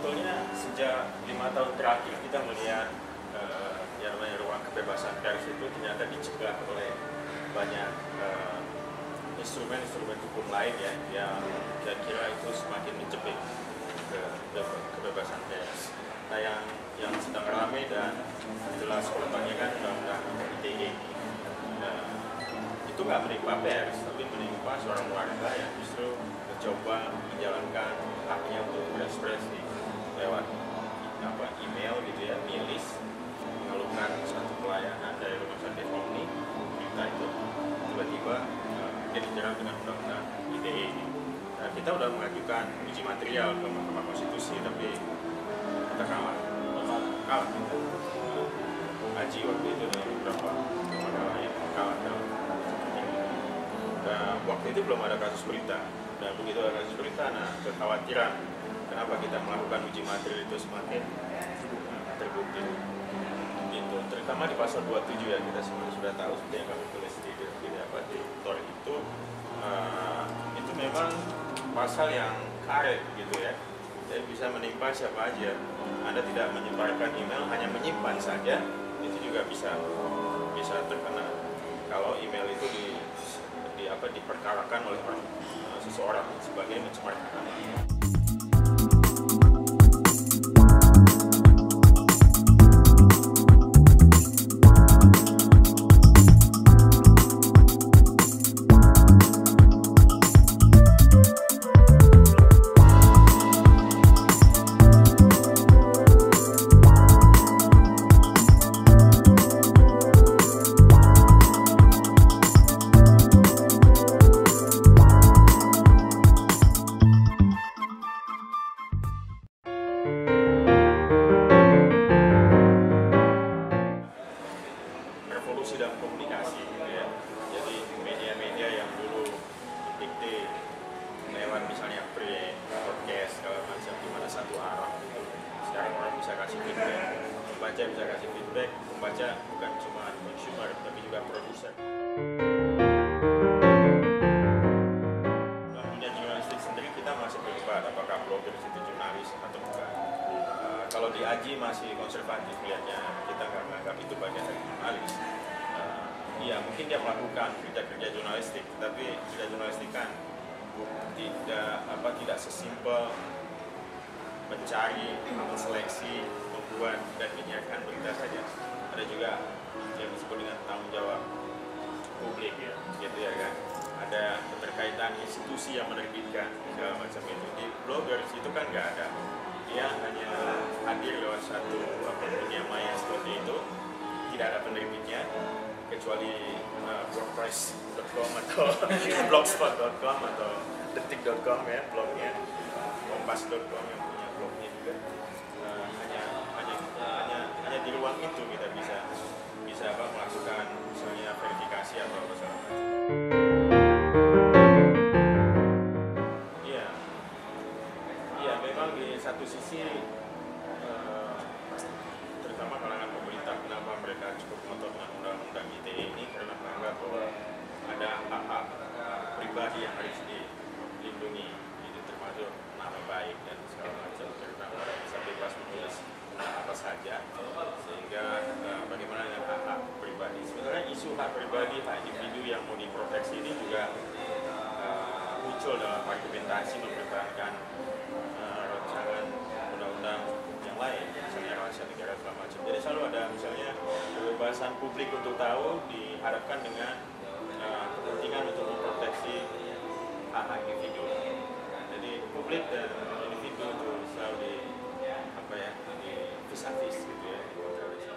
sebetulnya sejak 5 tahun terakhir kita melihat yang namanya ruang kebebasan pers itu ternyata dicegah oleh banyak instrumen-instrumen hukum lain ya, yang kira-kira itu semakin menjepit kebebasan pers. Nah, yang sedang ramai dan jelas korbannya kan undang-undang ITE. Itu nggak menimpa pers, tapi menimpa seorang warga yang justru mencoba menjalankan haknya untuk berekspresi lewat email gitu ya, milis, mengeluhkan satu pelayanan dari rumah sakit Omni. Kita itu tiba-tiba dia dijerat dengan undang-undang ITE ini. Nah, kita udah mengajukan uji material ke Mahkamah Konstitusi, tapi kita kalah kita. Haji waktu itu dengan beberapa masalah yang kalah dalam seperti ini. Dan waktu itu belum ada kasus berita. Dan begitu ada kasus berita, nah kekhawatiran kenapa kita melakukan uji material itu semakin terbukti. Gitu. Terutama di pasal 27 ya, kita semua sudah tahu seperti yang kami tulis di Tor itu memang pasal yang karet gitu ya. Jadi bisa menimpa siapa aja. Anda tidak menyebarkan email, hanya menyimpan saja, itu juga bisa terkena kalau email itu diperkarakan oleh seseorang sebagai mencemarkan nama. Revolusi dalam komunikasi gitu ya. Jadi media-media yang dulu dikte lewat misalnya print, podcast, segala macam di mana satu arah gitu. Sekarang orang bisa kasih feedback, pembaca bisa kasih feedback, pembaca bukan cuma consumer tapi juga produser. Dalam dunia jurnalistik sendiri kita masih berdebat apakah blogger itu jurnalis atau bukan. Kalau di AJI masih konservatif lihatnya, kita nggak menganggap itu bagian dari jurnalis. Iya, mungkin dia melakukan kerja-kerja jurnalistik, tapi kerja jurnalistik kan tidak sesimpel mencari, menseleksi, membuat dan menyiarkan berita saja. Ada juga yang disebut dengan tanggung jawab publik ya, gitu ya kan. Ada keterkaitan institusi yang menerbitkan segala macam itu. Di blogger itu kan nggak ada. Dia hanya hadir lewat satu dunia maya seperti itu, tidak ada penerbitnya kecuali wordpress.com atau blogspot.com atau detik.com ya blognya, kompas.com yang punya blognya juga. Hanya di ruang itu kita bisa melakukan misalnya verifikasi atau apa segala macam. Memang di satu sisi terutama kalangan pemerintah, kenapa mereka cukup ngotot dengan undang-undang ITE ini, karena menganggap bahwa ada hak-hak pribadi yang harus dilindungi, itu termasuk nama baik dan segala macam, terutama orang bisa bebas menulis apa saja, sehingga bagaimana dengan hak-hak pribadi. Sebenarnya isu hak pribadi, hak individu yang mau diproteksi ini juga muncul dalam argumentasi mempertahankan rancangan undang-undang yang lain, misalnya rahasia negara segala macam. Jadi selalu ada misalnya kebebasan publik untuk tahu dihadapkan dengan kepentingan untuk memproteksi hak-hak individu. Jadi publik dan individu itu selalu di vis-a-vis gitu ya, di kontradiksi.